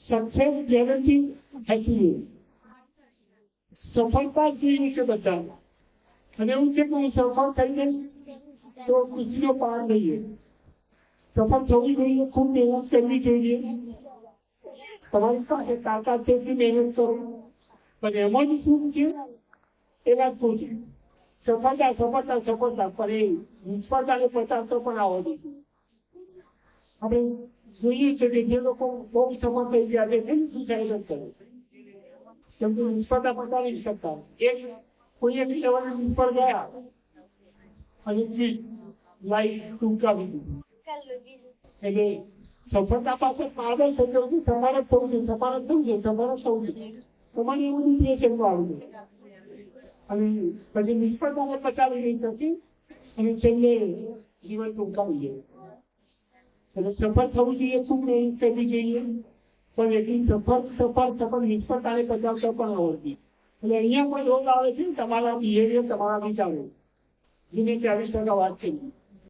success guarantee થતી સફળતા જોઈએ છે બધા અને એવું છે કે હું સફળ થઈ જઈશ તો ખુશીઓ પાર લઈએ સફળ થવી જોઈએ ખૂબ મહેનત કરવી જોઈએ તમારી પાસે તાકાત છે એટલી મહેનત કરો પણ એમાં જ શું છે એ વાત શું છે સફળતા સફળતા સફળતા પણ એ નિષ્ફળતાને પચાવતો પણ આવો જોઈએ આપણે જોઈએ છે કે જે લોકો બહુ સફળ થઈ ગયા છે તેની સુસાઇડ કરે કેમ કે નિષ્ફળતા પચાવી શકતા એક કોઈ એક લેવલે નિષ્ફળ ગયા અને લાઈફ ટૂંકાવી દીધી એટલે સફળતા પાસે પાગલ થઈ ગયું છે તમારે થવું છે તમારે થવું છે તમારે થવું છે તમારે એવું ડિપ્રેશનમાં આવ્યું અને પછી નિષ્ફળતાને પચાવી નહીં થતી અને છેલ્લે જીવન ટૂંકાવી જાય એટલે સફળ થવું જોઈએ ખૂબ મહેનત કરવી જોઈએ પણ એટલી સફળ નિષ્ફળતાને પચાવતા પણ આવડતી એટલે અહીંયા પણ રોગ આવે છે તમારા બિહેવિયર તમારા વિચારો જેને 40% વાત કરી